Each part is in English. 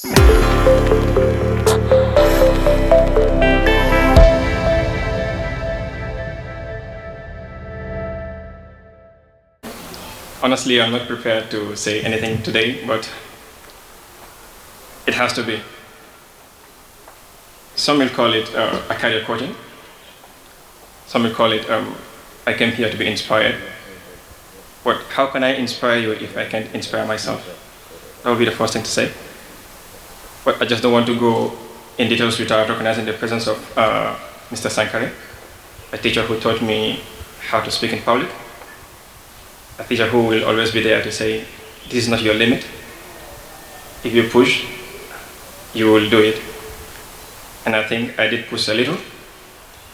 Honestly, I'm not prepared to say anything today, but it has to be. Some will call it a career coaching. Some will call it I came here to be inspired. But how can I inspire you if I can't inspire myself? That would be the first thing to say. But I just don't want to go in details without recognizing the presence of Mr. Sankare, a teacher who taught me how to speak in public, a teacher who will always be there to say, this is not your limit. If you push, you will do it. And I think I did push a little,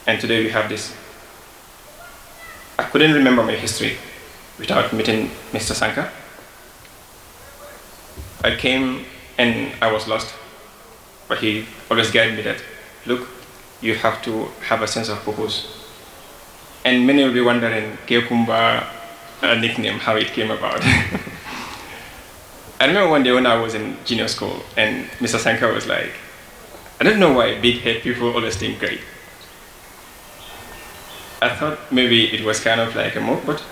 and today we have this. I couldn't remember my history without meeting Mr. Sankar. I came and I was lost, but he always guided me that, look, you have to have a sense of purpose. And many will be wondering, Keokumba, a nickname, how it came about. I remember one day when I was in junior school and Mr. Sankar was like, I don't know why big head people always think great. I thought maybe it was kind of like a mock, but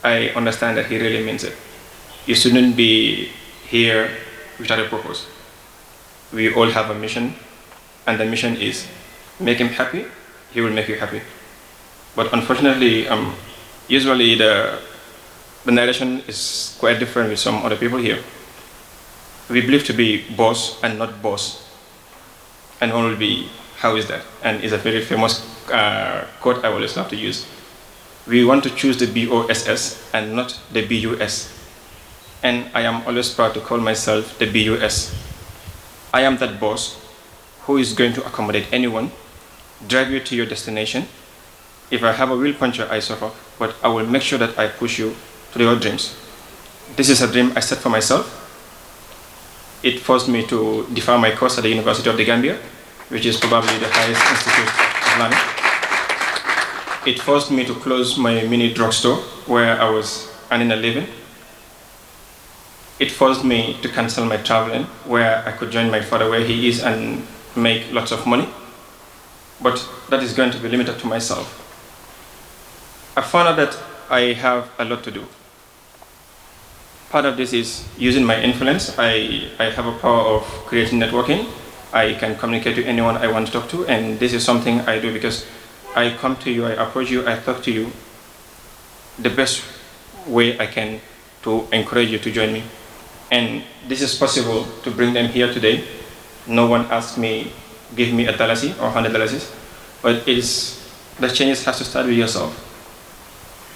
I understand that he really means it. You shouldn't be here without a purpose. We all have a mission, and the mission is make him happy, he will make you happy. But unfortunately, usually the narration is quite different with some other people here. We believe to be boss and not boss. And one will be, how is that? And it's a very famous quote I always love to use. We want to choose the BOSS and not the BUS. And I am always proud to call myself the BUS. I am that boss who is going to accommodate anyone, drive you to your destination. If I have a wheel puncture, I suffer, but I will make sure that I push you to your dreams. This is a dream I set for myself. It forced me to defer my course at the University of the Gambia, which is probably the highest institute of learning. It forced me to close my mini drugstore where I was earning a living. It forced me to cancel my traveling where I could join my father where he is and make lots of money. But that is going to be limited to myself. I found out that I have a lot to do. Part of this is using my influence. I have a power of creating networking. I can communicate to anyone I want to talk to, and this is something I do because I come to you, I approach you, I talk to you the best way I can to encourage you to join me. And this is possible to bring them here today. No one asked me, give me $1 or $100, but the changes has to start with yourself.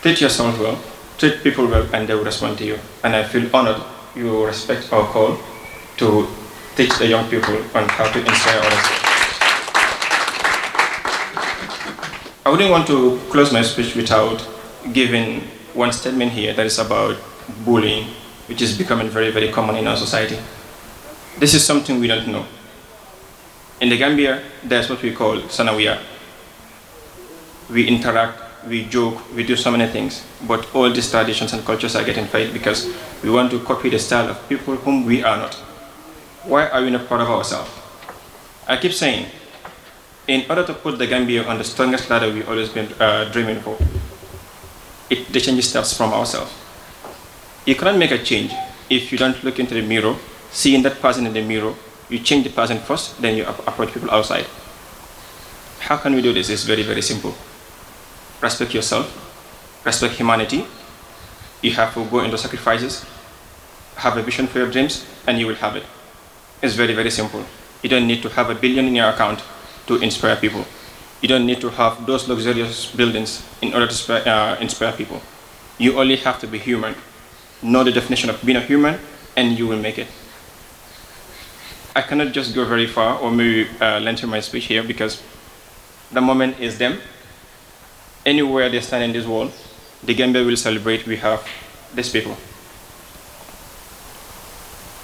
Treat yourself well, treat people well, and they will respond to you. And I feel honored you respect our call to teach the young people on how to inspire others. I wouldn't want to close my speech without giving one statement here that is about bullying, which is becoming very, very common in our society. This is something we don't know. In the Gambia, there's what we call Sanawiya. We interact, we joke, we do so many things, but all these traditions and cultures are getting failed because we want to copy the style of people whom we are not. Why are we not proud of ourselves? I keep saying, in order to put the Gambia on the strongest ladder we've always been dreaming for, the change starts from ourselves. You cannot make a change if you don't look into the mirror, seeing that person in the mirror, you change the person first, then you approach people outside. How can we do this? It's very, very simple. Respect yourself, respect humanity. You have to go into sacrifices, have a vision for your dreams, and you will have it. It's very, very simple. You don't need to have $1 billion in your account to inspire people. You don't need to have those luxurious buildings in order to inspire people. You only have to be human. Know the definition of being a human, and you will make it. I cannot just go very far or maybe lengthen my speech here because the moment is them. Anywhere they stand in this world, the Gambia will celebrate we have these people.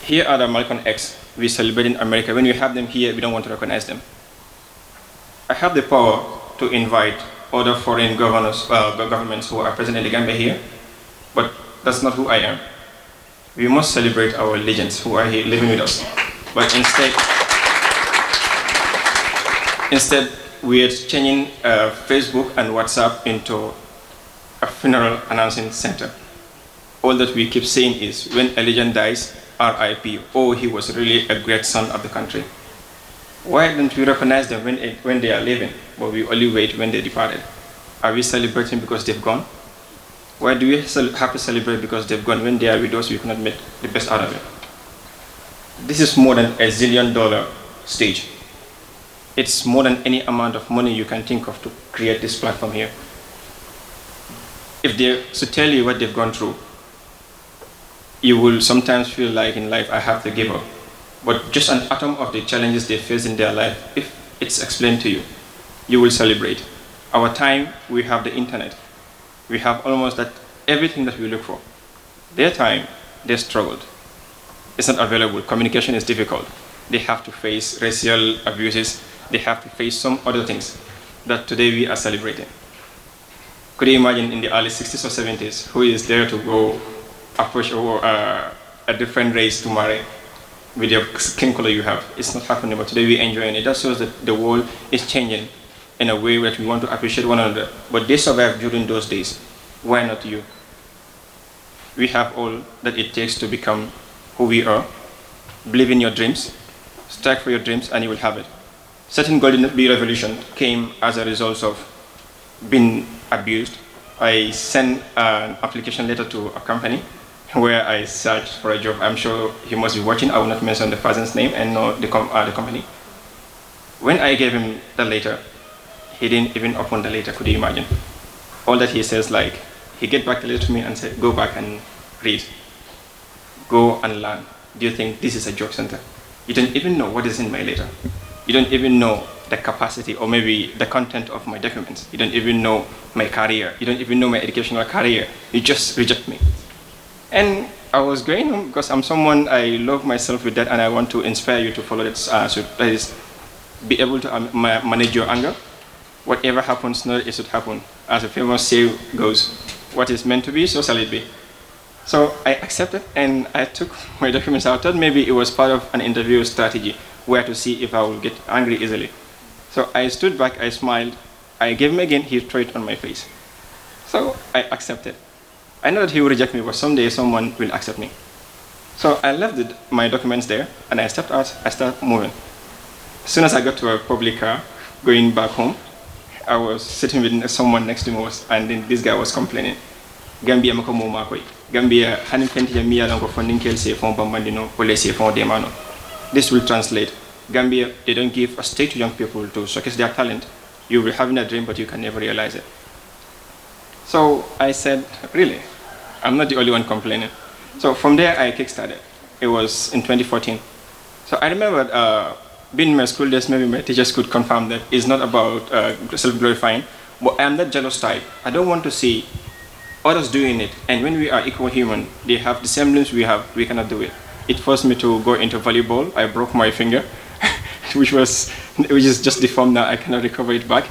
Here are the Malcolm X. We celebrate in America. When we have them here, we don't want to recognize them. I have the power to invite other foreign governments who are present in the Gambia here, but that's not who I am. We must celebrate our legends who are here living with us. But instead we are changing Facebook and WhatsApp into a funeral announcing center. All that we keep saying is when a legend dies, RIP, oh, he was really a great son of the country. Why don't we recognize them when they are living, but we only wait when they departed? Are we celebrating because they've gone? Why do we have to celebrate because they've gone when they are with us? We cannot make the best out of it. This is more than $1 zillion stage. It's more than any amount of money you can think of to create this platform here. If they should tell you what they've gone through, you will sometimes feel like in life, I have to give up. But just an atom of the challenges they face in their life, if it's explained to you, you will celebrate. Our time, we have the internet. We have almost everything that we look for. Their time, they struggled. It's not available. Communication is difficult. They have to face racial abuses. They have to face some other things that today we are celebrating. Could you imagine in the early 60s or 70s, who is there to go approach a different race to marry with your skin color you have? It's not happening, but today we enjoy it. That shows that the world is changing in a way that we want to appreciate one another. But they survived during those days. Why not you? We have all that it takes to become who we are. Believe in your dreams, strike for your dreams, and you will have it. Certain Golden Bee revolution came as a result of being abused. I sent an application letter to a company where I searched for a job. I'm sure he must be watching. I will not mention the person's name and not the company. When I gave him the letter, he didn't even open the letter. Could you imagine? All that he says, like, he get back the letter to me and said, go back and read. Go and learn. Do you think this is a job center? You don't even know what is in my letter. You don't even know the capacity or maybe the content of my documents. You don't even know my career. You don't even know my educational career. You just reject me. And I was going on because I'm someone, I love myself with that, and I want to inspire you to follow that. So that is, be able to manage your anger. Whatever happens, know it should happen. As a famous saying goes, what is meant to be, so shall it be. So I accepted and I took my documents out. I thought maybe it was part of an interview strategy where to see if I would get angry easily. So I stood back, I smiled, I gave him again, he threw it on my face. So I accepted. I know that he will reject me, but someday someone will accept me. So I left my documents there and I stepped out, I started moving. As soon as I got to a public car going back home, I was sitting with someone next to me and then this guy was complaining. Gambia mako mo makoi. Gambia hanin penti ya miya lango funding kelse fon bambandino police fon demano. This will translate. Gambia, they don't give a stage to young people to showcase their talent. You'll be having a dream, but you can never realize it. So I said, really? I'm not the only one complaining. So from there, I kickstarted. It was in 2014. So I remember being in my school days, maybe my teachers could confirm that it's not about self-glorifying, but I am that jealous type. I don't want to see others doing it. And when we are equal human, they have the same limbs we have, we cannot do it. It forced me to go into volleyball. I broke my finger, which is just deformed now. I cannot recover it back.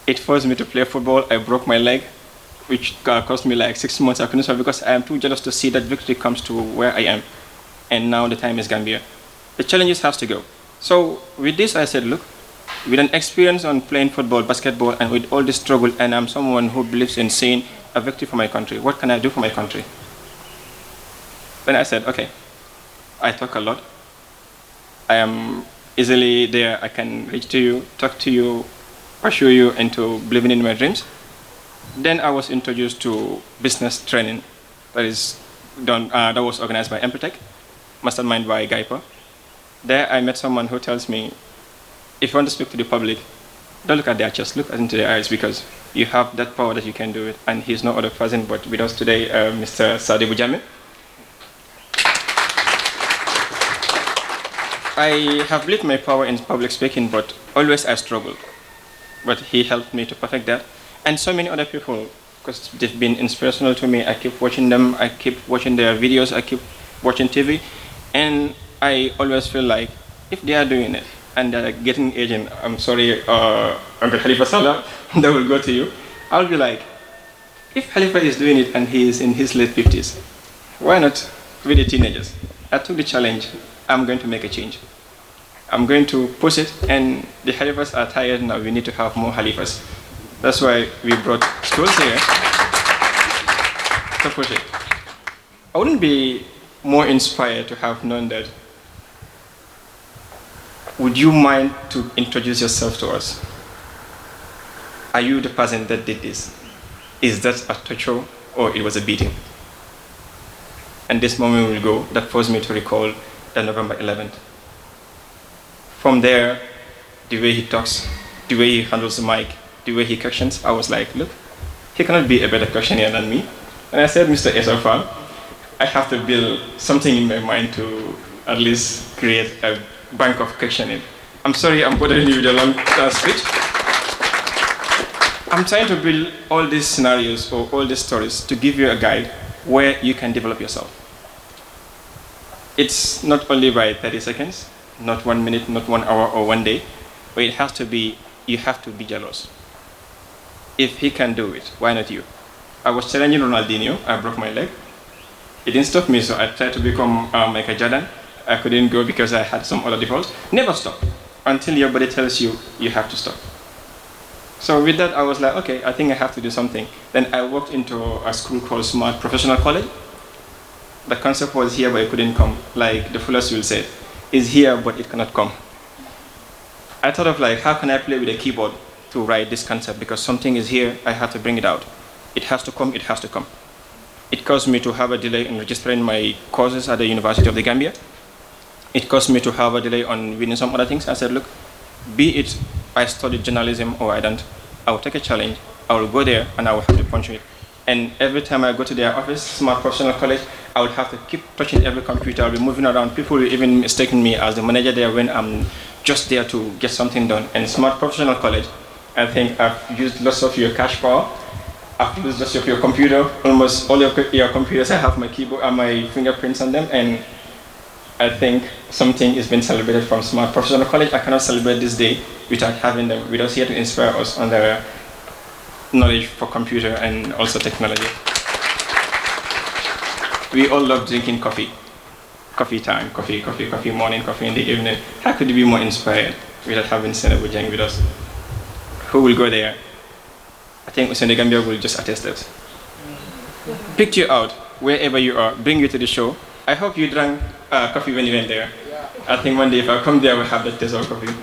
It forced me to play football. I broke my leg, which cost me like 6 months. I couldn't survive because I am too jealous to see that victory comes to where I am. And now the time is Gambia. The challenges has to go. So with this, I said, look, with an experience on playing football, basketball, and with all this struggle, and I'm someone who believes in seeing a victory for my country. What can I do for my country? Then I said, okay. I talk a lot. I am easily there. I can reach to you, talk to you, pursue you into believing in my dreams. Then I was introduced to business training that was organized by Empatech, mastermind by Gaipa. There I met someone who tells me, if you want to speak to the public, don't look at their chest, look into their eyes, because you have that power that you can do it. And he's no other person but with us today, Mr. Sadi Bujame. I have believed my power in public speaking, but always I struggled. But he helped me to perfect that. And so many other people, because they've been inspirational to me. I keep watching them, I keep watching their videos, I keep watching TV. And I always feel like, if they are doing it, and they're getting aging, I'm sorry, Uncle Khalifa Salah, that will go to you. I'll be like, if Khalifa is doing it and he is in his late 50s, why not with the teenagers? I took the challenge. I'm going to make a change. I'm going to push it, and the Halifas are tired now. We need to have more Halifas. That's why we brought schools here to push it. I wouldn't be more inspired to have known that. Would you mind to introduce yourself to us? Are you the person that did this? Is that a torture or it was a beating? And this moment will go, that forced me to recall the November 11th. From there, the way he talks, the way he handles the mic, the way he questions, I was like, look, he cannot be a better questioner than me. And I said, Mr. Esafal, I have to build something in my mind to at least create a bank of questioning. I'm sorry I'm bothering you with a long speech. I'm trying to build all these scenarios or all these stories to give you a guide where you can develop yourself. It's not only by 30 seconds, not 1 minute, not 1 hour or 1 day, but it has to be, you have to be jealous. If he can do it, why not you? I was challenging Ronaldinho, I broke my leg. It didn't stop me, so I tried to become Michael Jordan. I couldn't go because I had some other defaults. Never stop until your body tells you you have to stop. So with that, I was like, okay, I think I have to do something. Then I walked into a school called Smart Professional College. The concept was here, but it couldn't come. Like the fullest will say, it's here, but it cannot come. I thought of like, how can I play with a keyboard to write this concept? Because something is here, I have to bring it out. It has to come, it has to come. It caused me to have a delay in registering my courses at the University of the Gambia. It caused me to have a delay on winning some other things. I said, look, be it I studied journalism or I don't, I will take a challenge, I will go there and I will have to punch it. And every time I go to their office, Smart Professional College, I will have to keep touching every computer, I'll be moving around. People will even mistaken me as the manager there when I'm just there to get something done. And Smart Professional College, I think I've used lots of your cash power, I've used lots of your computer, almost all of your computers, I have my keyboard and my fingerprints on them, and I think something is being celebrated from Smart Professional College. I cannot celebrate this day without having them with us here to inspire us on their knowledge for computer and also technology. We all love drinking coffee. Coffee time, coffee morning, coffee in the evening. How could you be more inspired without having Senabu Jang with us? Who will go there? I think Usende Gambia will just attest that. Pick you out, wherever you are, bring you to the show. I hope you drank coffee when you went there. Yeah. I think one day if I come there, I will have that taste of coffee.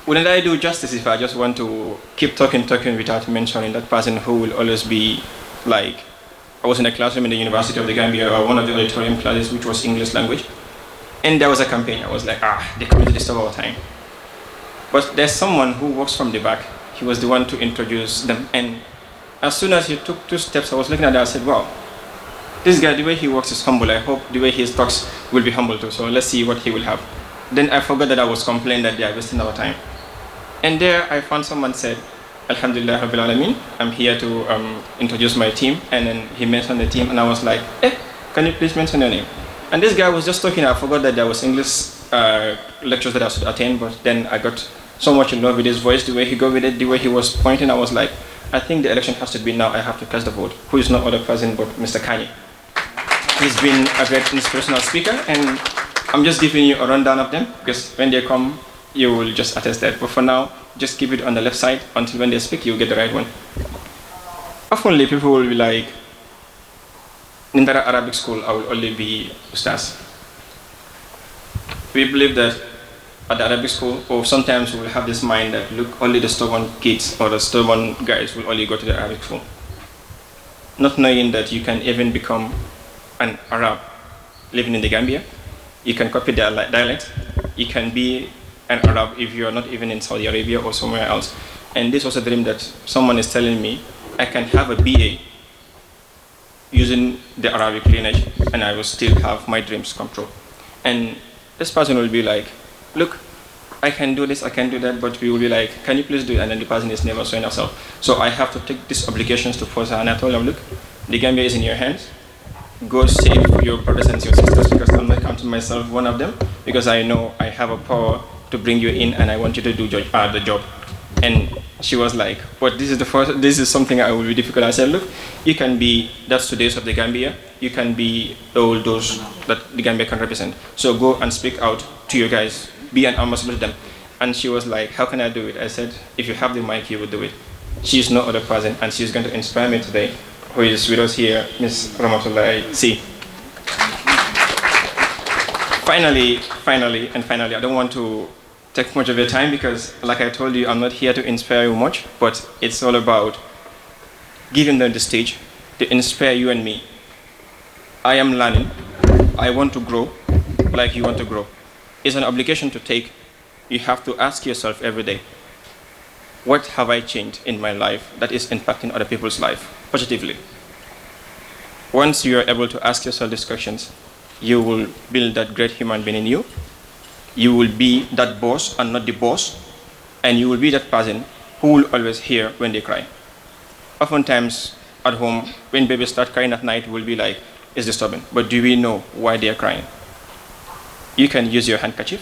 Wouldn't I do justice if I just want to keep talking without mentioning that person who will always be like, I was in a classroom in the University of the Gambia, or one of the auditorium classes, which was English language. And there was a campaign. I was like, they come to disturb our time. But there's someone who walks from the back. He was the one to introduce them. And as soon as he took 2 steps, I was looking at that, I said, wow, this guy, the way he walks is humble. I hope the way he talks will be humble too. So let's see what he will have. Then I forgot that I was complaining that they are wasting our time. And there I found someone said, Alhamdulillah Rabbil Alameen, I'm here to introduce my team. And then he mentioned the team and I was like, can you please mention your name? And this guy was just talking, I forgot that there was English lectures that I should attend, but then I got so much in love with his voice, the way he go with it, the way he was pointing, I was like, I think the election has to be now, I have to cast the vote. Who is no other person but Mr. Kanye. He's been a great inspirational speaker, and I'm just giving you a rundown of them, because when they come, you will just attest that. But for now, just keep it on the left side until when they speak, you'll get the right one. Oftenly, people will be like, in the Arabic school, I will only be Ustaz. We believe that at the Arabic school, or sometimes we will have this mind that, look, only the stubborn kids or the stubborn guys will only go to the Arabic school. Not knowing that you can even become an Arab living in the Gambia. You can copy their dialect. You can be an Arab if you are not even in Saudi Arabia or somewhere else. And this was a dream that someone is telling me, I can have a BA using the Arabic lineage and I will still have my dreams come true. And this person will be like, look, I can do this, I can do that, but we will be like, can you please do it? And then the person is never showing herself. So I have to take these obligations to force her. And I told them, look, the Gambia is in your hands. Go save your brothers and your sisters, because I'm not counting myself one of them, because I know I have a power to bring you in and I want you to do the job. And She was like, but this is something I will be difficult. I said, look, you can be, that's today's of the Gambia. You can be all those that the Gambia can represent. So go and speak out to your guys, be an ambassador to them. And she was like, how can I do it? I said, if you have the mic, you will do it. She's no other person, and she's going to inspire me today, who is with us here, Ms. Ramatullah C. Finally, I don't want to take much of your time because, like I told you, I'm not here to inspire you much, but it's all about giving them the stage to inspire you and me. I am learning. I want to grow like you want to grow. It's an obligation to take. You have to ask yourself every day, what have I changed in my life that is impacting other people's life positively? Once you are able to ask yourself these questions, you will build that great human being in you. You will be that boss and not the boss, and you will be that person who will always hear when they cry. Oftentimes at home, when babies start crying at night, we'll be like, it's disturbing, but do we know why they are crying? You can use your handkerchief,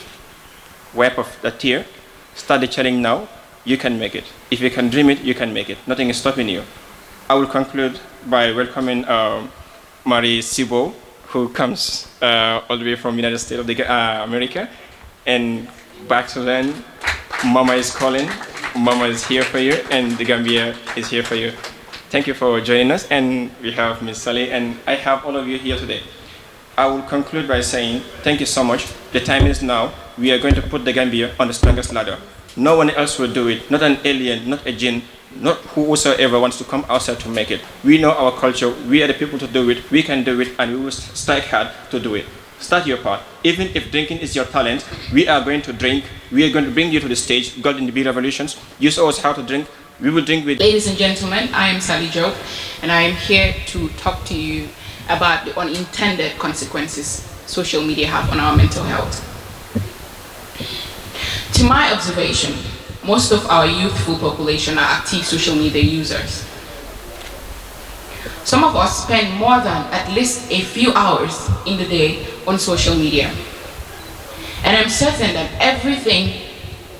wipe off that tear, start the challenge now. You can make it. If you can dream it, you can make it. Nothing is stopping you. I will conclude by welcoming Marie Sibo, who comes all the way from United States of America, and back to then, Mama is calling, Mama is here for you, and the Gambia is here for you. Thank you for joining us, and we have Ms. Saleh, and I have all of you here today. I will conclude by saying, thank you so much. The time is now. We are going to put the Gambia on the strongest ladder. No one else will do it, not an alien, not a jinn, not whosoever wants to come outside to make it. We know our culture, we are the people to do it, we can do it, and we will strike hard to do it. Start your part. Even if drinking is your talent, we are going to drink, we are going to bring you to the stage, God in the Bee Revolutions. You show us how to drink, we will drink with... Ladies and gentlemen, I am Sally Job, and I am here to talk to you about the unintended consequences social media have on our mental health. To my observation, most of our youthful population are active social media users. Some of us spend more than at least a few hours in the day on social media. And I'm certain that everything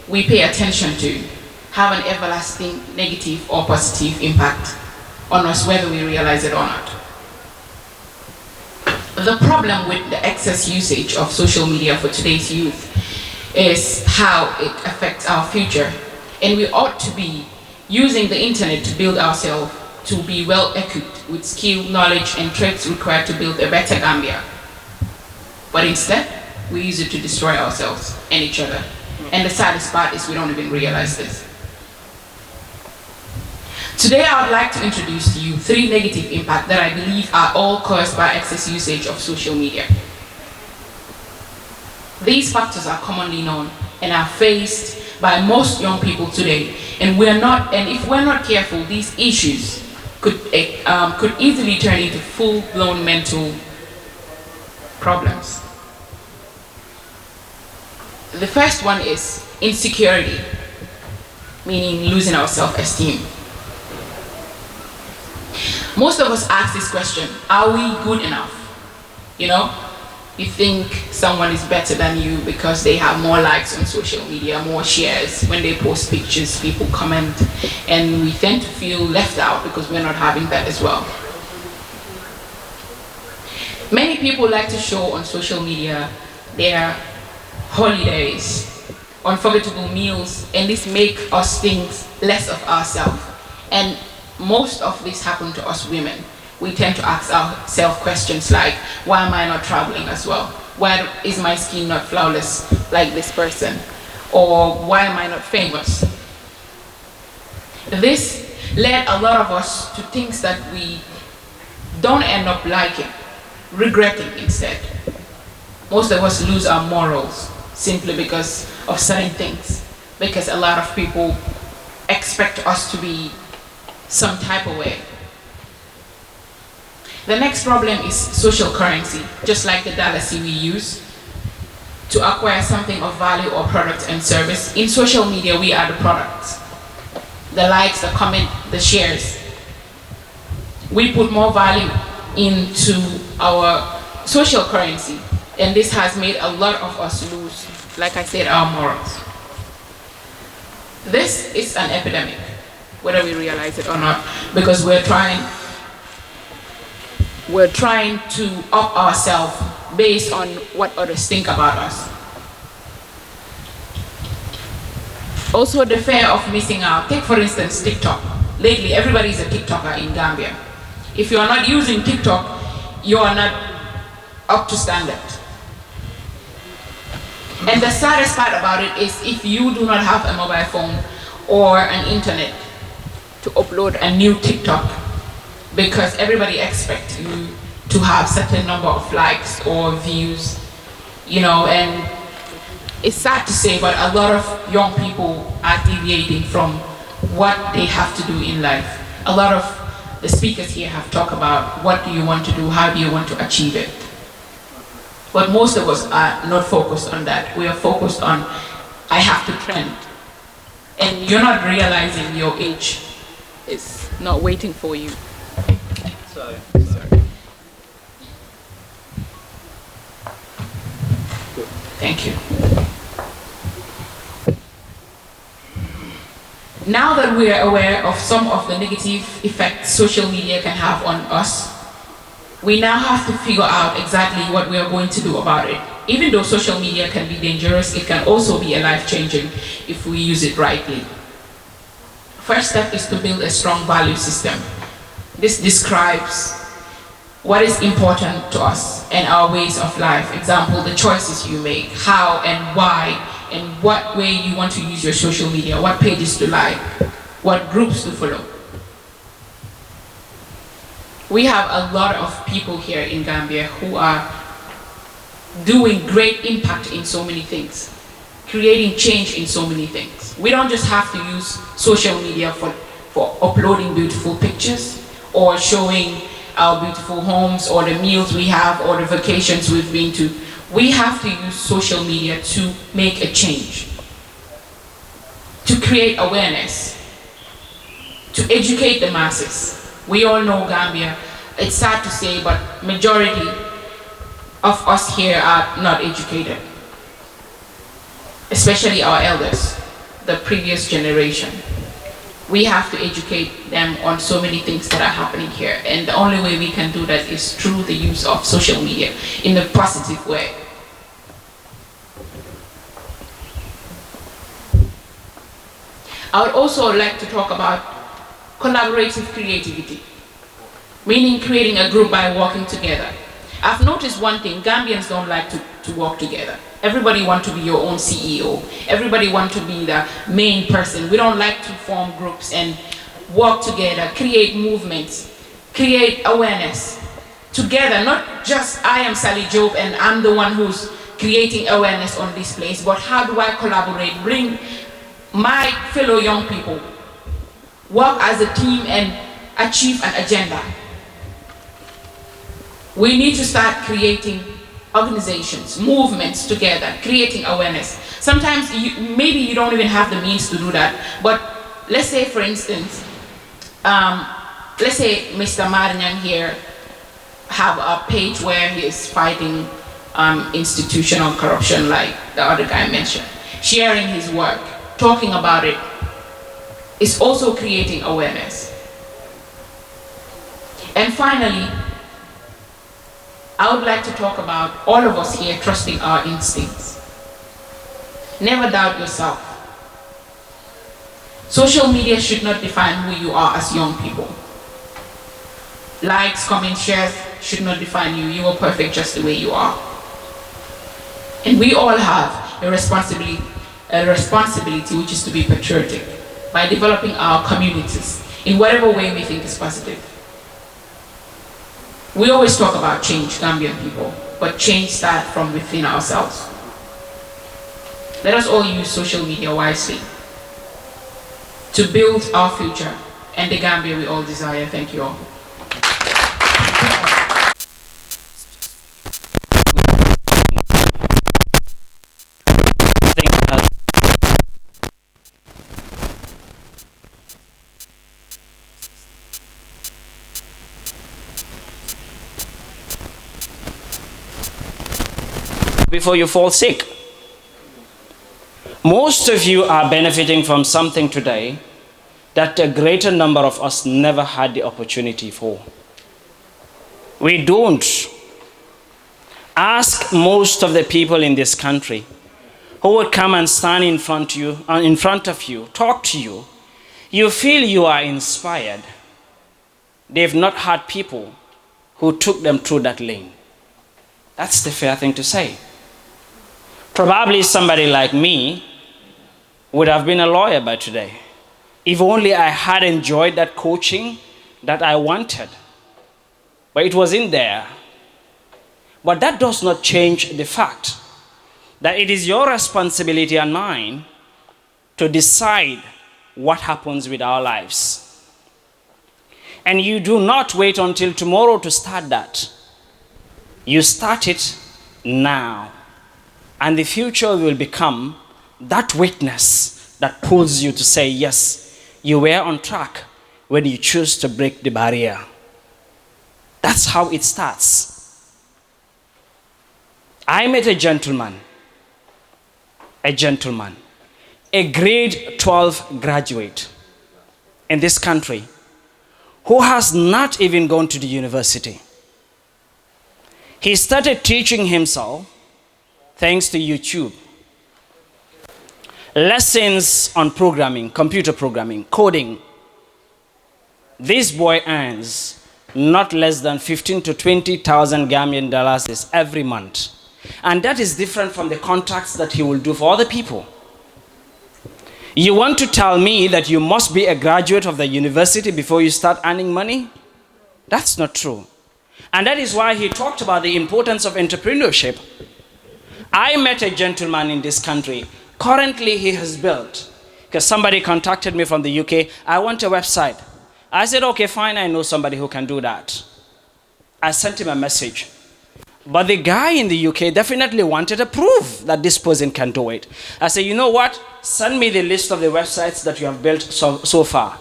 we pay attention to have an everlasting negative or positive impact on us, whether we realize it or not. The problem with the excess usage of social media for today's youth is how it affects our future. And we ought to be using the internet to build ourselves to be well equipped with skill, knowledge, and traits required to build a better Gambia. But instead, we use it to destroy ourselves and each other. And the saddest part is we don't even realize this. Today, I would like to introduce to you 3 negative impacts that I believe are all caused by excess usage of social media. These factors are commonly known and are faced by most young people today, and if we're not careful, these issues could easily turn into full-blown mental problems. The first one is insecurity, meaning losing our self-esteem. Most of us ask this question, are we good enough? You know, you think someone is better than you because they have more likes on social media, more shares. When they post pictures, people comment, and we tend to feel left out because we're not having that as well. Many people like to show on social media their holidays, unforgettable meals, and this makes us think less of ourselves. And most of this happens to us women. We tend to ask ourselves questions like, why am I not traveling as well? Why is my skin not flawless like this person? Or why am I not famous? This led a lot of us to things that we don't end up liking, regretting instead. Most of us lose our morals simply because of certain things, because a lot of people expect us to be some type of way. The next problem is social currency. Just like the dollar we use to acquire something of value or product and service, in social media we are the products. The likes, the comment, the shares. We put more value into our social currency, and this has made a lot of us lose, like I said, our morals. This is an epidemic. whether we realize it or not, because we're trying to up ourselves based on what others think about us. Also, the fear of missing out. Take, for instance, TikTok. Lately, everybody is a TikToker in Gambia. If you are not using TikTok, you are not up to standard. And the saddest part about it is if you do not have a mobile phone or an internet to upload a new TikTok, because everybody expects you to have certain number of likes or views, and it's sad to say, but a lot of young people are deviating from what they have to do in life. A lot of the speakers here have talked about what do you want to do, how do you want to achieve it. But most of us are not focused on that. We are focused on, I have to trend. And you're not realizing your age is not waiting for you. Sorry. Thank you. Now that we are aware of some of the negative effects social media can have on us, we now have to figure out exactly what we are going to do about it. Even though social media can be dangerous, it can also be a life-changing if we use it rightly. First step is to build a strong value system. This describes what is important to us and our ways of life. Example, the choices you make, how and why, and what way you want to use your social media, what pages to like, what groups to follow. We have a lot of people here in Gambia who are doing great impact in so many things, creating change in so many things. We don't just have to use social media for uploading beautiful pictures or showing our beautiful homes or the meals we have or the vacations we've been to. We have to use social media to make a change, to create awareness, to educate the masses. We all know Gambia, it's sad to say, but majority of us here are not educated, especially our elders, the previous generation. We have to educate them on so many things that are happening here, and the only way we can do that is through the use of social media in a positive way. I would also like to talk about collaborative creativity, meaning creating a group by working together. I've noticed one thing, Gambians don't like to work together. Everybody wants to be your own CEO. Everybody wants to be the main person. We don't like to form groups and work together, create movements, create awareness together. Not just I am Sally Job and I'm the one who's creating awareness on this place, but how do I collaborate, bring my fellow young people, work as a team and achieve an agenda. We need to start creating organizations, movements together, creating awareness. Sometimes maybe you don't even have the means to do that, but let's say, for instance, let's say Mr. Marinyang here have a page where he is fighting institutional corruption like the other guy mentioned, sharing his work, talking about it, is also creating awareness. And finally, I would like to talk about all of us here trusting our instincts. Never doubt yourself. Social media should not define who you are as young people. Likes, comments, shares should not define you. You are perfect just the way you are. And we all have a responsibility which is to be patriotic by developing our communities in whatever way we think is positive. We always talk about change, Gambian people, but change starts from within ourselves. Let us all use social media wisely to build our future and the Gambia we all desire. Thank you all. Before you fall sick. Most of you are benefiting from something today that a greater number of us never had the opportunity for. We don't. Ask most of the people in this country who would come and stand in front of you, talk to you. You feel you are inspired. They've not had people who took them through that lane. That's the fair thing to say. Probably somebody like me would have been a lawyer by today, if only I had enjoyed that coaching that I wanted. But it was in there. But that does not change the fact that it is your responsibility and mine to decide what happens with our lives. And you do not wait until tomorrow to start that. You start it now. And the future will become that witness that pulls you to say, yes, you were on track when you choose to break the barrier. That's how it starts. I met a gentleman, a grade 12 graduate in this country who has not even gone to the university. He started teaching himself thanks to YouTube. Lessons on programming, computer programming, coding. This boy earns not less than 15 to 20,000 Gambian dollars every month. And that is different from the contracts that he will do for other people. You want to tell me that you must be a graduate of the university before you start earning money? That's not true. And that is why he talked about the importance of entrepreneurship. I met a gentleman in this country. Currently he has built, because somebody contacted me from the UK, I want a website. I said, okay, fine, I know somebody who can do that. I sent him a message. But the guy in the UK definitely wanted a proof that this person can do it. I said, you know what? Send me the list of the websites that you have built so far.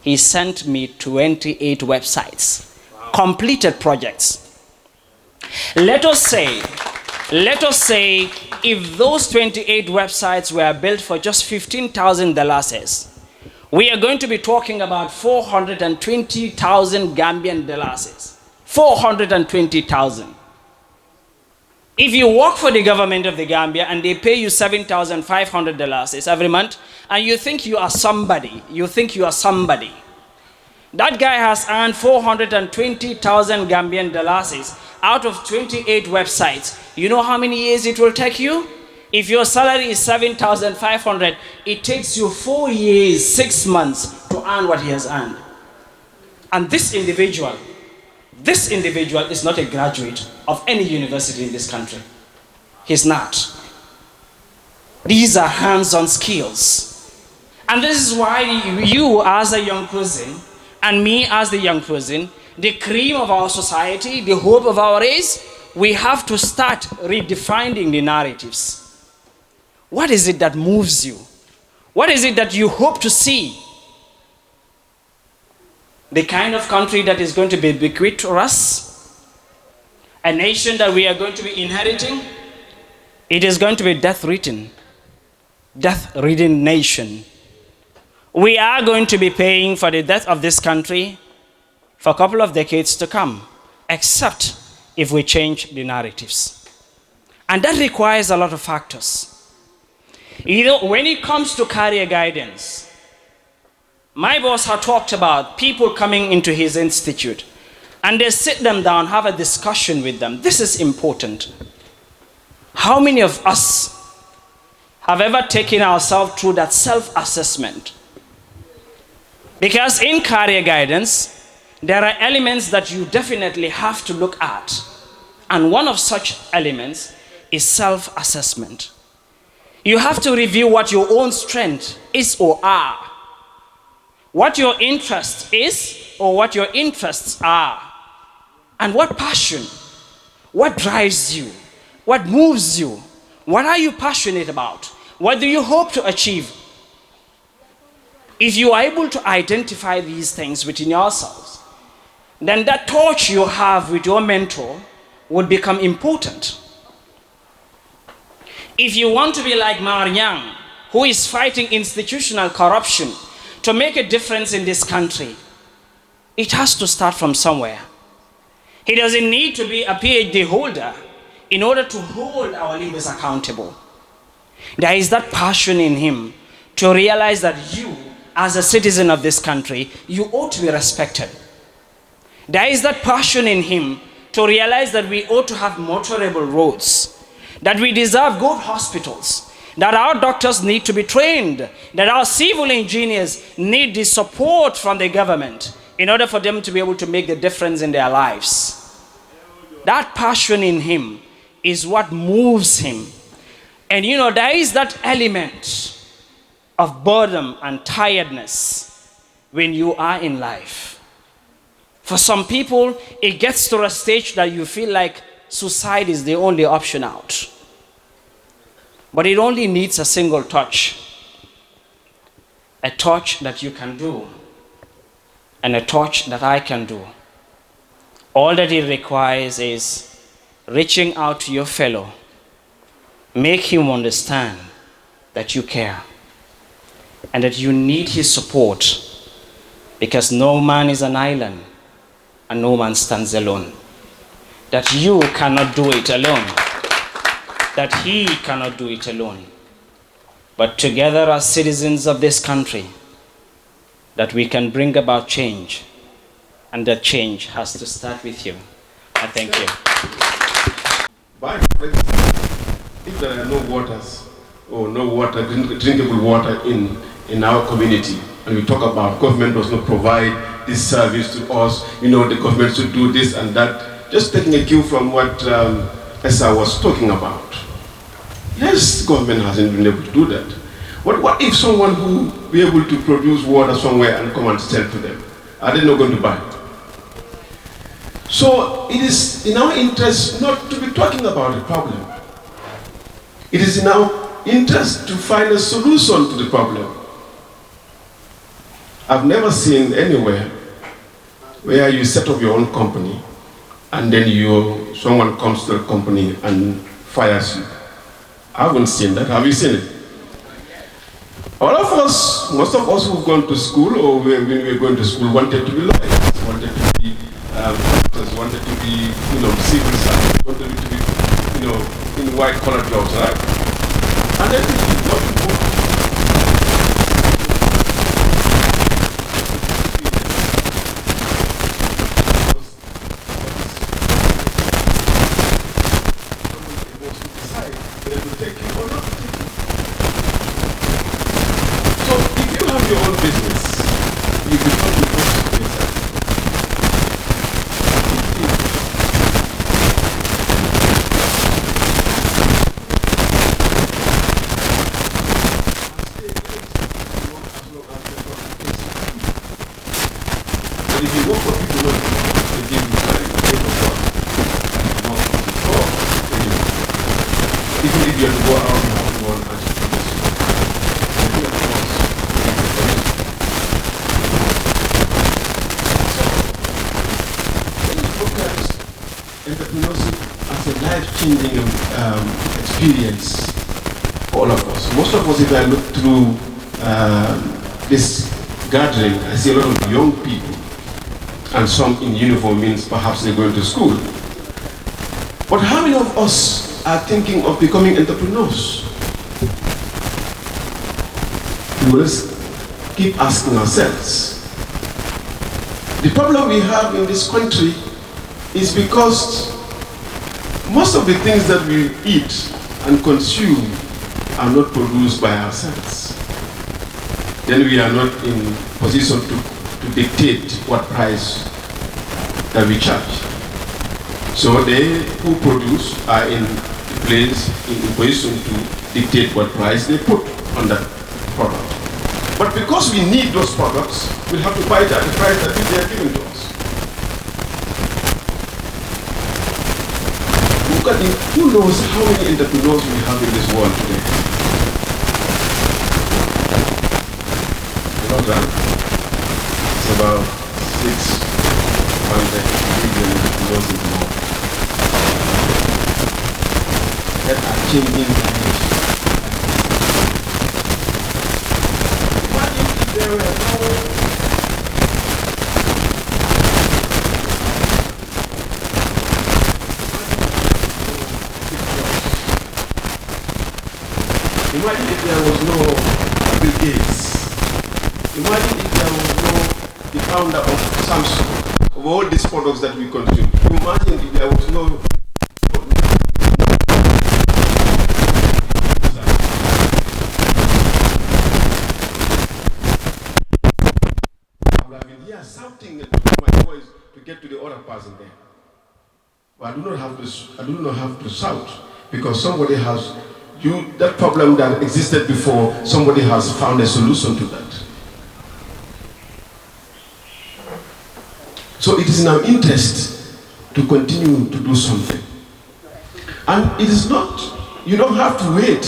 He sent me 28 websites, wow. Completed projects. Let us say if those 28 websites were built for just $15,000, we are going to be talking about 420,000 Gambian dollars. 420,000. If you work for the government of the Gambia and they pay you $7,500 every month, and you think you are somebody, that guy has earned 420,000 Gambian dollars out of 28 websites. You know how many years it will take you? If your salary is 7,500, it takes you 4 years, 6 months to earn what he has earned. And this individual is not a graduate of any university in this country. He's not. These are hands-on skills. And this is why you as a young person and me as the young person, the cream of our society, the hope of our race, we have to start redefining the narratives. What is it that moves you? What is it that you hope to see? The kind of country that is going to be bequeathed to us, a nation that we are going to be inheriting, it is going to be death-ridden nation. We are going to be paying for the death of this country for a couple of decades to come, except if we change the narratives. And that requires a lot of factors. When it comes to career guidance, my boss had talked about people coming into his institute and they sit them down, have a discussion with them. This is important. How many of us have ever taken ourselves through that self-assessment? Because in career guidance, there are elements that you definitely have to look at. And one of such elements is self-assessment. You have to review what your own strength is or are, what your interest is or what your interests are, and what passion, what drives you, what moves you, what are you passionate about, what do you hope to achieve. If you are able to identify these things within yourselves, then that torch you have with your mentor would become important. If you want to be like Mariam, who is fighting institutional corruption to make a difference in this country, it has to start from somewhere. He doesn't need to be a PhD holder in order to hold our leaders accountable. There is that passion in him to realize that you, as a citizen of this country, you ought to be respected. There is that passion in him to realize that we ought to have motorable roads, that we deserve good hospitals, that our doctors need to be trained, that our civil engineers need the support from the government in order for them to be able to make the difference in their lives. That passion in him is what moves him. And there is that element of boredom and tiredness when you are in life. For some people, it gets to a stage that you feel like suicide is the only option out. But it only needs a single touch. A touch that you can do, and a touch that I can do. All that it requires is reaching out to your fellow. Make him understand that you care and that you need his support, because no man is an island and no man stands alone. That you cannot do it alone. That he cannot do it alone. But together as citizens of this country, that we can bring about change, and that change has to start with you. I thank you. If there are no waters or no water, drinkable water in our community, and we talk about government does not provide this service to us, the government should do this and that, just taking a cue from what Esa was talking about. Yes, government hasn't been able to do that. What if someone who be able to produce water somewhere and come and sell to them? Are they not going to buy? So it is in our interest not to be talking about the problem. It is in our interest to find a solution to the problem. I've never seen anywhere where you set up your own company and then someone comes to the company and fires you. I haven't seen that. Have you seen it? All of us, most of us who've gone to school or when we were going to school wanted to be lawyers, wanted to be doctors, wanted to be, civil servants, wanted to be, in white-collar jobs, right? And then we did not work. Your own business, you become the boss of yourself. But if you work for people, they give you time, they don't work. Even if you have to go out and have one and entrepreneurship as a life-changing experience for all of us. Most of us, if I look through this gathering, I see a lot of young people, and some in uniform means perhaps they're going to school. But how many of us are thinking of becoming entrepreneurs? We will keep asking ourselves. The problem we have in this country is because most of the things that we eat and consume are not produced by ourselves. Then we are not in position to dictate what price that we charge. So they who produce are in position to dictate what price they put on that product. But because we need those products, we'll have to buy it at the price that they are giving to us. Who knows how many entrepreneurs we have in this world today? Not that. It's about 600 million entrepreneurs in the world that are changing lives. What if there were no imagine if there was no Bill Gates. Imagine if there was no the founder of Samsung, of all these products that we consume. Imagine if there was no something to my voice to get to the other person there. But I do not have to shout because somebody has that problem that existed before, somebody has found a solution to that. So it is in our interest to continue to do something. And it is not, you don't have to wait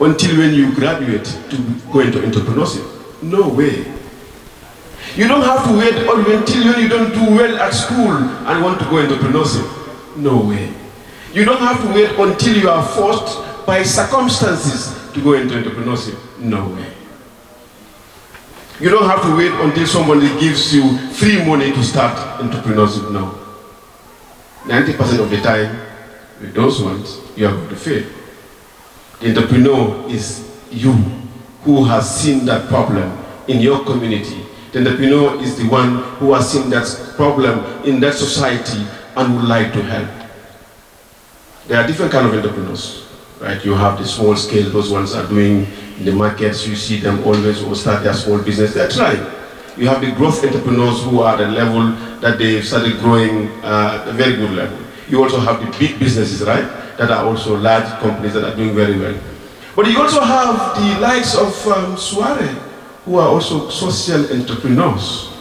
until when you graduate to go into entrepreneurship. No way. You don't have to wait until when you don't do well at school and want to go into entrepreneurship. No way. You don't have to wait until you are forced by circumstances to go into entrepreneurship. No way. You don't have to wait until somebody gives you free money to start entrepreneurship. No. 90% of the time, with those ones, you are going to fail. The entrepreneur is you who has seen that problem in your community. The entrepreneur is the one who has seen that problem in that society and would like to help. There are different kinds of entrepreneurs, right? You have the small scale, those ones are doing in the markets, you see them always will start their small business, they're trying. You have the growth entrepreneurs who are at a level that they've started growing at a very good level. You also have the big businesses, right? That are also large companies that are doing very well. But you also have the likes of Suare, who are also social entrepreneurs,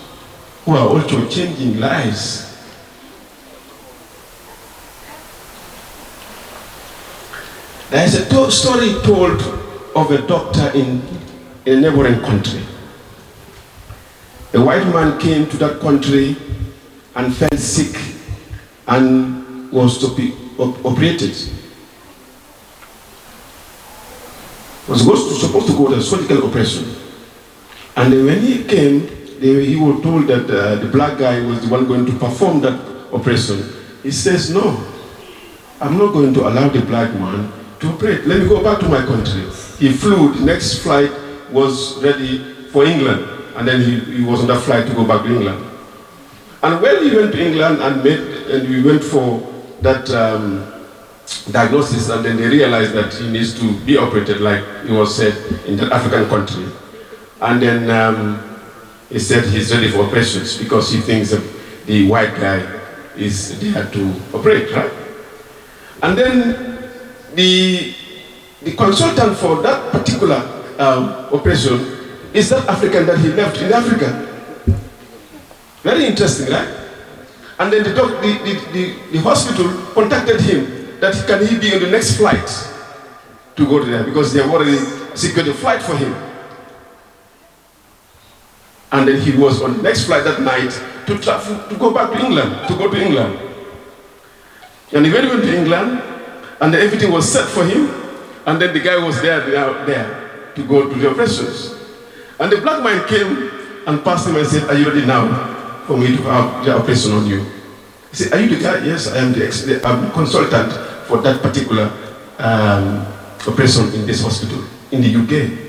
who are also changing lives. There is a story told of a doctor in a neighboring country. A white man came to that country and fell sick and was to be operated. Was supposed to go to a surgical operation. And when he came, he was told that the black guy was the one going to perform that operation. He says, no, I'm not going to allow the black man to operate. Let me go back to my country. He flew, the next flight was ready for England. And then he was on that flight to go back to England. And when he went to England and we went for that diagnosis, and then they realized that he needs to be operated like it was said in that African country. And then he said he's ready for operations because he thinks that the white guy is there to operate, right? And then the consultant for that particular operation is that African that he left in Africa. Very interesting, right? And then the hospital contacted him that can he be on the next flight to go to there because they have already secured a flight for him. And then he was on the next flight that night to travel, to go back to England, to go to England. And he went to England, and then everything was set for him, and then the guy was there to go to the operations. And the black man came and passed him and said, are you ready now for me to have the operation on you? He said, are you the guy? Yes, I am I'm the consultant for that particular operation in this hospital in the UK.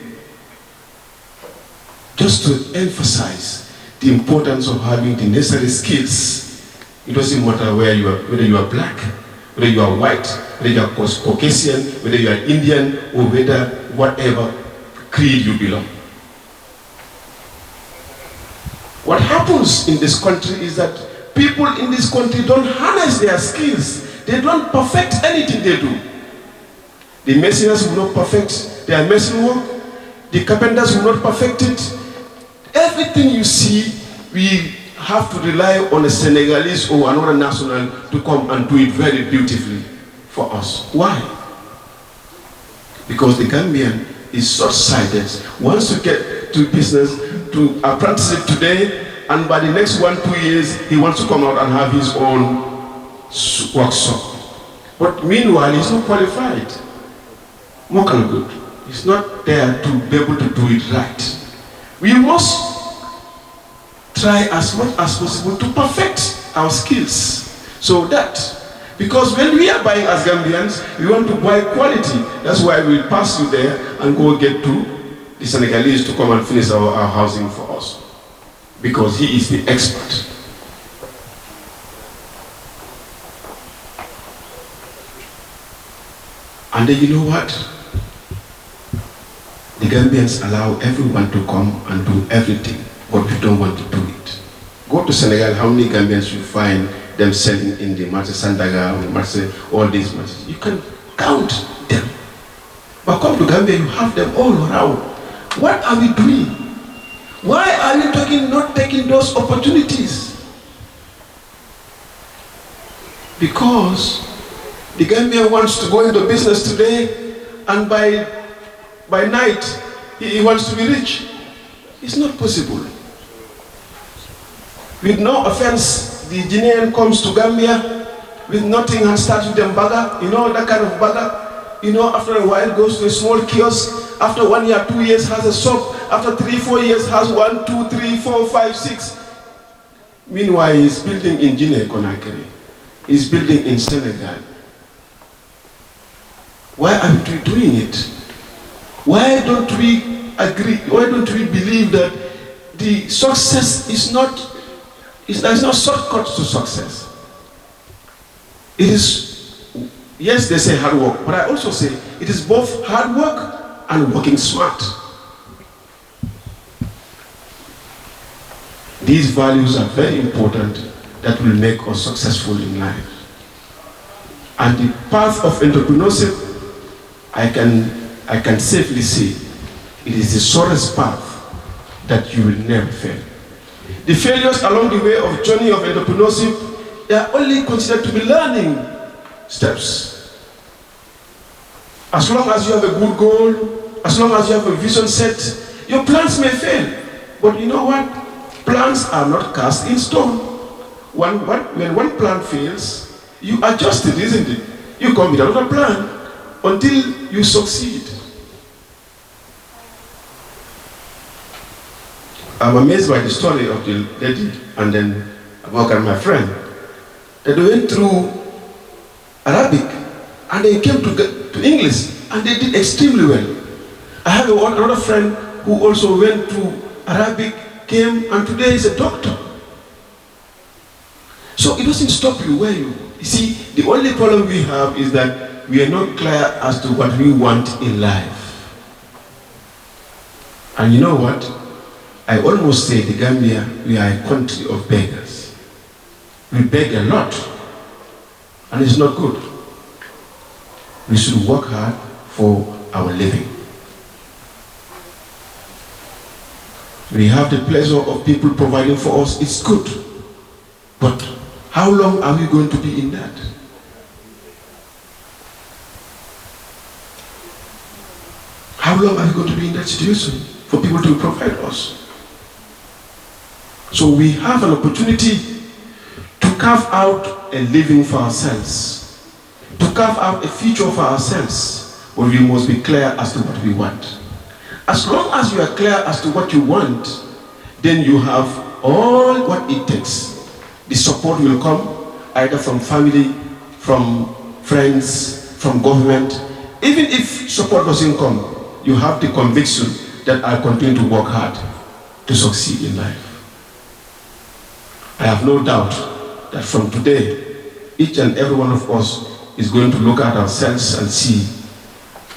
Just to emphasize the importance of having the necessary skills. It doesn't matter whether you are black, whether you are white, whether you are Caucasian, whether you are Indian, or whether whatever creed you belong. What happens in this country is that people in this country don't harness their skills. They don't perfect anything they do. The masons will not perfect their mason work. The carpenters will not perfect it. Everything you see, we have to rely on a Senegalese or another national to come and do it very beautifully for us. Why? Because the Gambian is short-sighted. Once you get to business, to apprentice it today, and by the next 1-2 years, he wants to come out and have his own workshop. But meanwhile, he's not qualified. More good. He's not there to be able to do it right. We must try as much as possible to perfect our skills so that, because when we are buying as Gambians, we want to buy quality. That's why we pass you there and go get to the Senegalese to come and finish our housing for us, because he is the expert. And then you know what? The Gambians allow everyone to come and do everything, but we don't want to do it. Go to Senegal, how many Gambians you find them selling in the Marché Sandaga, Marché, all these marchés? You can count them. But come to Gambia, you have them all around. What are we doing? Why are we not taking those opportunities? Because the Gambia wants to go into business today, and by night he wants to be rich. It's not possible. With no offense, the Guinean comes to Gambia with nothing and starts with them bagger, you know, that kind of bagger. You know, after a while goes to a small kiosk, after 1 year, 2 years has a shop, after 3, 4 years has 1, 2, 3, 4, 5, 6. Meanwhile, he's building in Guinea-Conakry. He's building in Senegal. Why are we doing it? Why don't we agree? Why don't we believe that the success is not, there's no shortcut to success? It is, yes, they say hard work, but I also say it is both hard work and working smart. These values are very important that will make us successful in life. And the path of entrepreneurship, I can safely say, it is the surest path that you will never fail. The failures along the way of journey of entrepreneurship, they are only considered to be learning steps. As long as you have a good goal, as long as you have a vision set, your plans may fail. But you know what? Plans are not cast in stone. When one plan fails, you adjust it, isn't it? You come with another plan until you succeed. I'm amazed by the story of the lady and then Abubakar, my friend, that they went through Arabic and they came to English and they did extremely well. I have another friend who also went to Arabic, came, and today is a doctor. So it doesn't stop you where you see, the only problem we have is that we are not clear as to what we want in life. And you know what? I almost say the Gambia, we are a country of beggars. We beg a lot, and it's not good. We should work hard for our living. We have the pleasure of people providing for us, it's good. But how long are we going to be in that? How long are we going to be in that situation for people to provide us? So we have an opportunity to carve out a living for ourselves, to carve out a future for ourselves, but we must be clear as to what we want. As long as you are clear as to what you want, then you have all what it takes. The support will come either from family, from friends, from government. Even if support doesn't come, you have the conviction that I continue to work hard to succeed in life. I have no doubt that from today, each and every one of us is going to look at ourselves and see,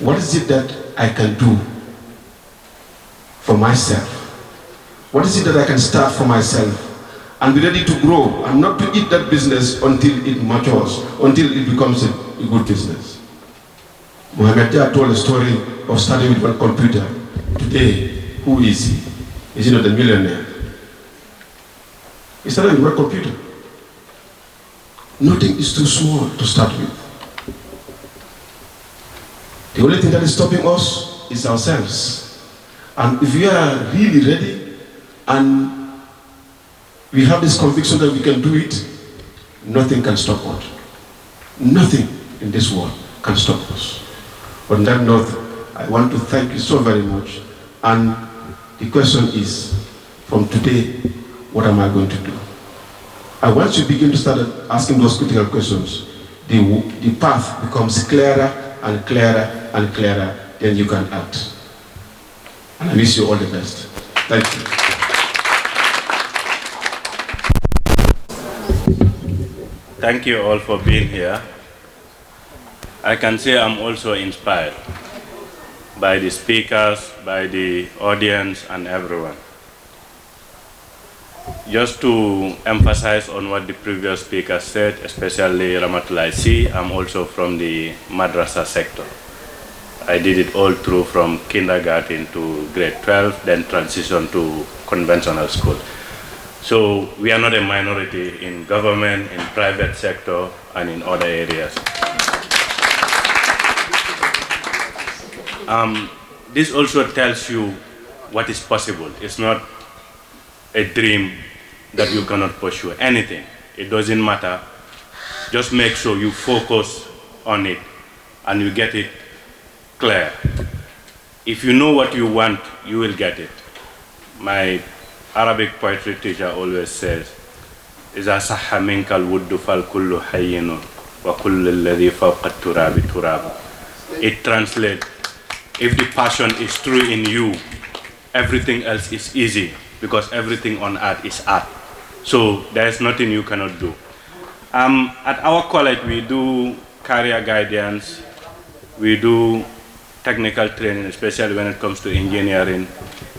what is it that I can do for myself? What is it that I can start for myself and be ready to grow and not to eat that business until it matures, until it becomes a good business? Mohamed Dia told a story of starting with one computer. Today, who is he? Is he not a millionaire? He started with one computer. Nothing is too small to start with. The only thing that is stopping us is ourselves. And if we are really ready and we have this conviction that we can do it, nothing can stop us. Nothing in this world can stop us. On that note, I want to thank you so very much. And The question is, from today, what am I going to do? And once you begin to start asking those critical questions, the path becomes clearer and clearer and clearer, then you can act. And I wish you all the best. Thank you. Thank you all for being here. I can say I'm also inspired by the speakers, by the audience, and everyone. Just to emphasize on what the previous speaker said, especially Ramatulai C, I'm also from the madrasa sector. I did it all through from kindergarten to grade 12, then transition to conventional school. So we are not a minority in government, in private sector, and in other areas. This also tells you what is possible. It's not a dream that you cannot pursue. Anything, it doesn't matter. Just make sure you focus on it and you get it clear. If you know what you want, you will get it. My Arabic poetry teacher always says, إذا صح منك الود فالكل حين وكل الذي فوق التراب تراب. It translates, if the passion is true in you, everything else is easy, because everything on earth is art. So there is nothing you cannot do. At our college, we do career guidance, we do technical training, especially when it comes to engineering.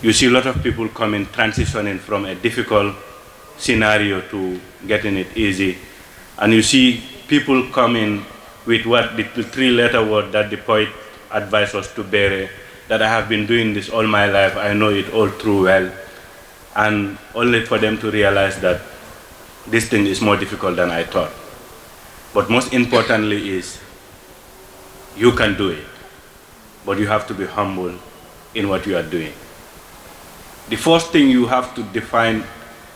You see a lot of people coming, transitioning from a difficult scenario to getting it easy. And you see people coming with what the three-letter word that the poet advised us to bury, that I have been doing this all my life, I know it all too well. And only for them to realize that this thing is more difficult than I thought. But most importantly is, you can do it, but you have to be humble in what you are doing. The first thing you have to define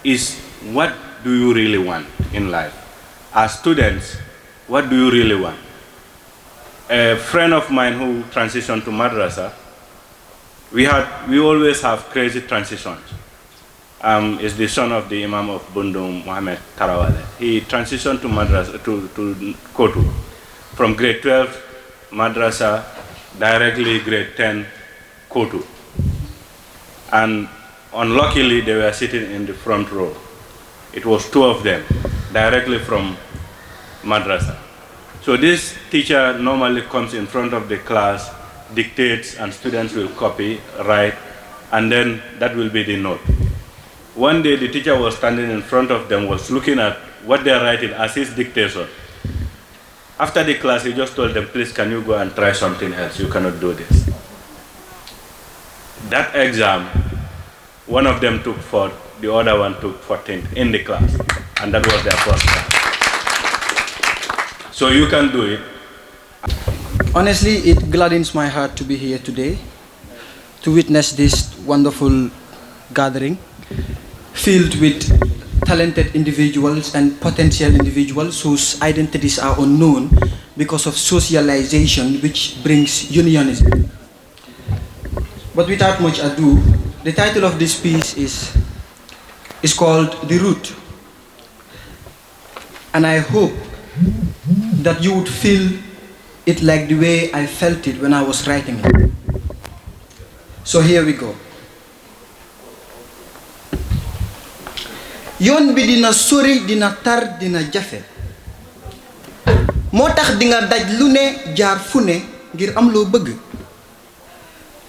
is, what do you really want in life? As students, what do you really want? A friend of mine who transitioned to madrasa, we always have crazy transitions. Is the son of the Imam of Bundum, Mohammed Tarawale. He transitioned to madrasa, to Kotu. From grade 12, madrasa, directly grade 10, Kotu. And unluckily, they were sitting in the front row. It was two of them, directly from madrasa. So this teacher normally comes in front of the class, dictates, and students will copy, write, and then that will be the note. One day the teacher was standing in front of them, was looking at what they are writing as his dictation. After the class, he just told them, please, can you go and try something else? You cannot do this. That exam, one of them took 4th, the other one took 14th in the class, and that was their first class. So you can do it. Honestly, it gladdens my heart to be here today, to witness this wonderful gathering, filled with talented individuals and potential individuals whose identities are unknown because of socialization, which brings unionism. But without much ado, the title of this piece is called The Root. And I hope that you would feel it like the way I felt it when I was writing it. So here we go. Yoon bi dina sori, dina tar, dina jafe. Motax di nga daj lu ne jaar fu ne ngir am loo bëgg.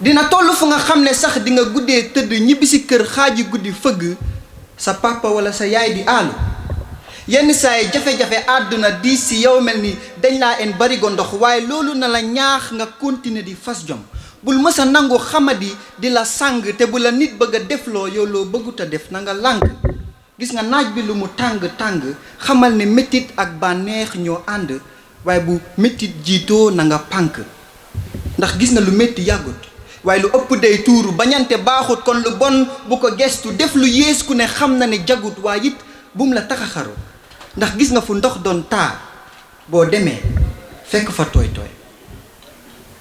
Dina tollu fu nga xam ne sax di nga guddee tëdd ñibbi si kër xaaji guddi fëgg sa papa wala sa yaay di aalu. Yenn saay jafe-jafe àdduna di si yow mel ni dañ laa en barigo ndox, waaye loolu na la ñaax nga continuer di fas jom. Bul mësa nangu xamadi di la sang, te bu la nit bëgg a defloo yow loo bëggut a def na nga lànk. Gis nga naaj bi lu mu tàng tàng, xamal ne métit ak bànneex ñoo ànd, waaye bu métit jiitoo na nga pànk. Ndax gis nga lu métti yàggut, waaye lu ëpp day tuuru, bañante baaxut, kon lu bon bu ko gestu, def lu yées ku ne xam na ne jagut, waaye it bum la tax a xaru. Ndax gis nga fu ndox doon taa, boo demee fekk fa tooy tooy.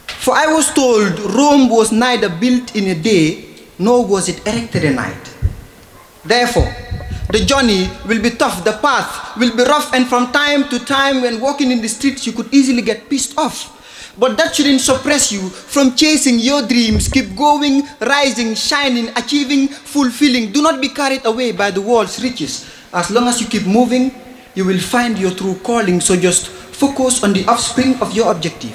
For I was told Rome was neither built in a day nor was it erected at night. Therefore, the journey will be tough, the path will be rough, and from time to time when walking in the streets you could easily get pissed off. But that shouldn't suppress you from chasing your dreams. Keep going, rising, shining, achieving, fulfilling. Do not be carried away by the world's riches. As long as you keep moving, you will find your true calling. So just focus on the offspring of your objective.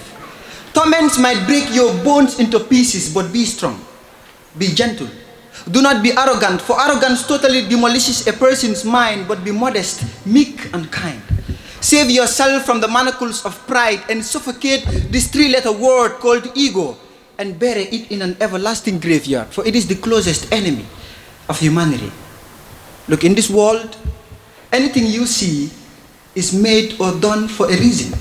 Torments might break your bones into pieces, but be strong. Be gentle. Do not be arrogant, for arrogance totally demolishes a person's mind, but be modest, meek, and kind. Save yourself from the manacles of pride and suffocate this three-letter word called ego and bury it in an everlasting graveyard, for it is the closest enemy of humanity. Look, in this world, anything you see is made or done for a reason.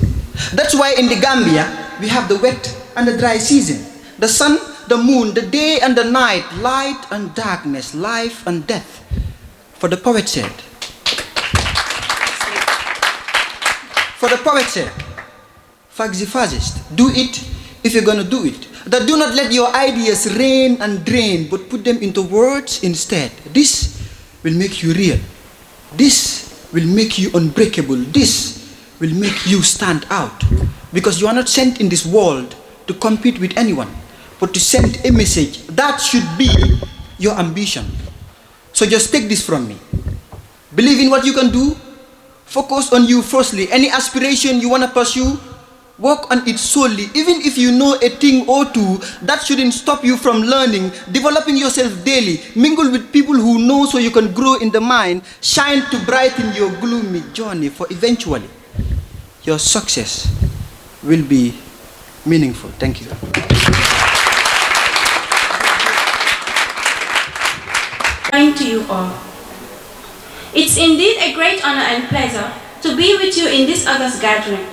That's why in the Gambia, we have the wet and the dry season, the sun, the moon, the day and the night, light and darkness, life and death. For the poet said, Faxifazist, do it if you're gonna do it. That do not let your ideas rain and drain, but put them into words instead. This will make you real. This will make you unbreakable. This will make you stand out. Because you are not sent in this world to compete with anyone, but to send a message. That should be your ambition. So just take this from me. Believe in what you can do. Focus on you firstly. Any aspiration you want to pursue, work on it solely. Even if you know a thing or two, that shouldn't stop you from learning, developing yourself daily. Mingle with people who know so you can grow in the mind. Shine to brighten your gloomy journey, for eventually your success will be meaningful. Thank you. Morning to you all. It's indeed a great honor and pleasure to be with you in this August gathering.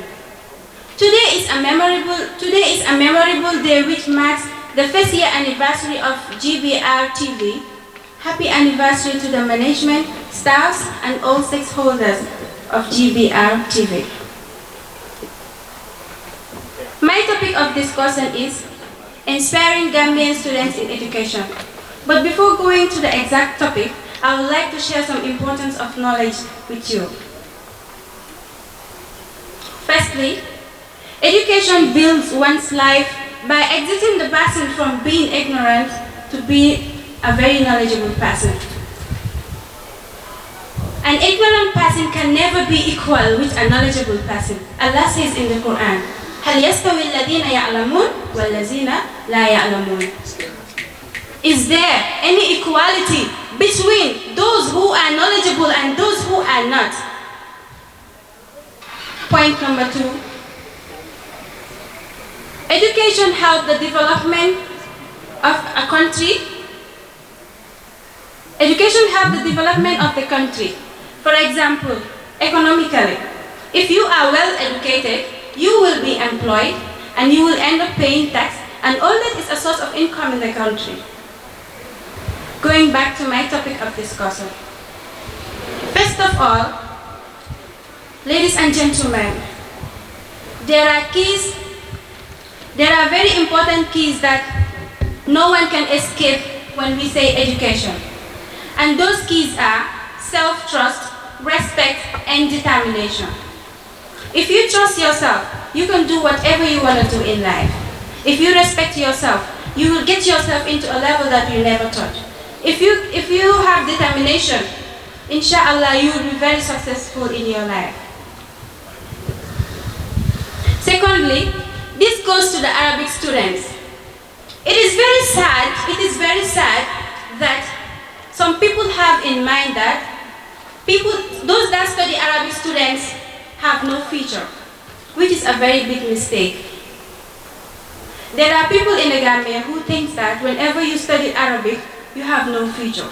Today is a memorable day which marks the first year anniversary of GBR TV. Happy anniversary to the management, staffs, and all stakeholders of GBR TV. My topic of discussion is inspiring Gambian students in education. But before going to the exact topic, I would like to share some importance of knowledge with you. Firstly, education builds one's life by exiting the person from being ignorant to be a very knowledgeable person. An ignorant person can never be equal with a knowledgeable person. Allah says in the Quran, هل يستوي الذين يعلمون والذين لا يعلمون. Is there any equality between those who are knowledgeable and those who are not? Point number 2. Education helps the development of a country. Education helps the development of the country. For example, economically, if you are well educated, you will be employed and you will end up paying tax, and all that is a source of income in the country. Going back to my topic of discussion. First of all, ladies and gentlemen, there are very important keys that no one can escape when we say education. And those keys are self-trust, respect, and determination. If you trust yourself, you can do whatever you want to do in life. If you respect yourself, you will get yourself into a level that you never thought. If you have determination, inshallah, you will be very successful in your life. Secondly, this goes to the Arabic students. It is very sad that some people have in mind that those that study Arabic students have no future, which is a very big mistake. There are people in the Gambia who think that whenever you study Arabic, you have no future,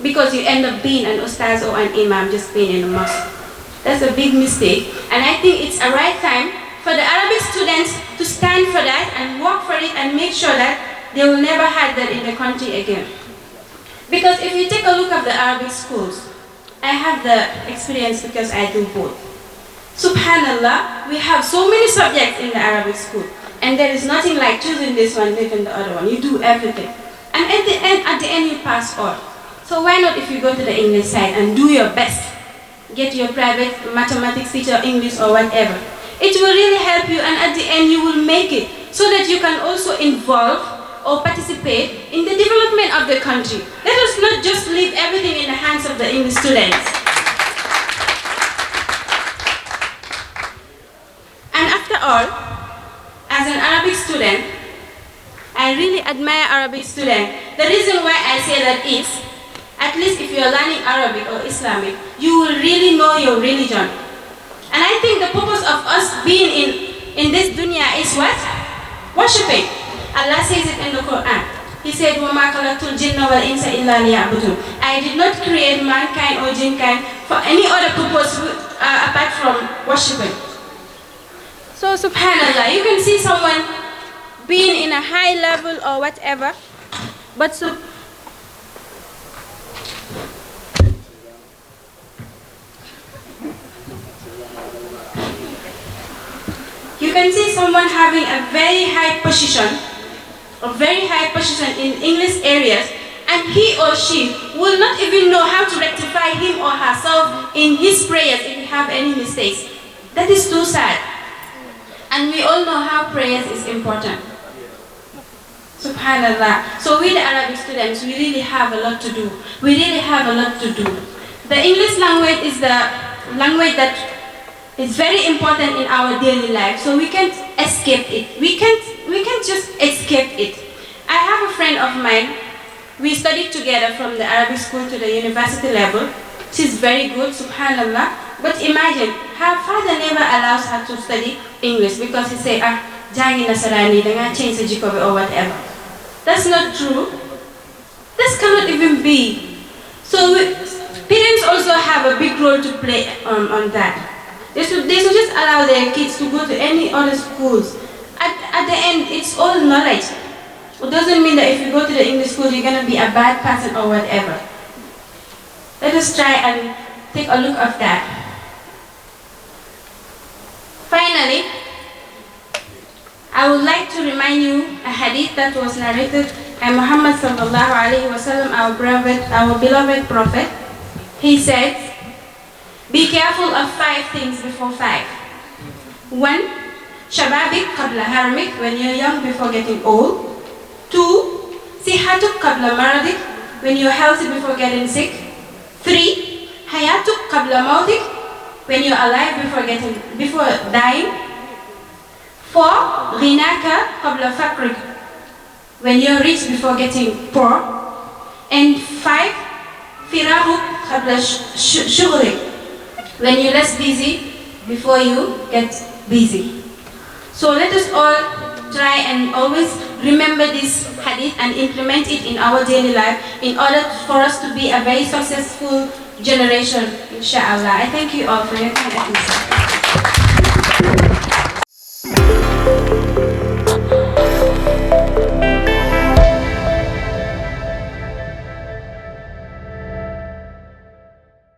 because you end up being an ustaz or an imam, just being in a mosque. That's a big mistake, and I think it's a right time for the Arabic students to stand for that and work for it and make sure that they will never have that in the country again. Because if you take a look at the Arabic schools, I have the experience because I do both. Subhanallah, we have so many subjects in the Arabic school, and there is nothing like choosing this one, leaving the other one. You do everything. And at the end then at the end you pass all. So why not if you go to the English side and do your best, get your private mathematics teacher, English or whatever. It will really help you, and at the end you will make it so that you can also involve or participate in the development of the country. Let us not just leave everything in the hands of the English students. And after all, as an Arabic student, I really admire Arabic students. The reason why I say that is, at least if you are learning Arabic or Islamic, you will really know your religion. And I think the purpose of us being in this dunya is what? Worshipping. Allah says it in the Quran. He said, وَمَا خَلَقْتُ الْجِنَّ وَالْإِنسَ إِلَّا لِيَعْبُدُونَ. I did not create mankind or jinnkind for any other purpose apart from worshipping. So subhanallah, you can see someone being in a high level or whatever, but you can see someone having a very high position in English areas, and he or she will not even know how to rectify him or herself in his prayers if he have any mistakes. That is too sad. And we all know how prayers is important. Subhanallah. So we the Arabic students, we really have a lot to do. We really have a lot to do. The English language is the language that is very important in our daily life. So we can't escape it. We can't just escape it. I have a friend of mine. We studied together from the Arabic school to the university level. She's very good, subhanallah. But imagine, her father never allows her to study English because he say, jangi nasarani, danga change the jikobe or whatever. That's not true. This cannot even be. So parents also have a big role to play on that. They should just allow their kids to go to any other schools. At the end, it's all knowledge. It doesn't mean that if you go to the English school, you're going to be a bad person or whatever. Let us try and take a look at that. Finally, I would like to remind you a hadith that was narrated by Muhammad sallallahu alaihi wasallam, our beloved prophet. He said, be careful of 5 things before 5. 1, shababik qabla haramik, when you're young before getting old. 2, sihatuk qabla maradik, when you're healthy before getting sick. 3, hayatuk qabla mautik, when you're alive before dying. 4, ghinaka qabla fakrik, when you're rich before getting poor. And 5, firahuk qabla shughlik, when you're less busy before you get busy. So let us all try and always remember this hadith and implement it in our daily life in order for us to be a very successful generation, inshallah. I thank you all for your kind attention.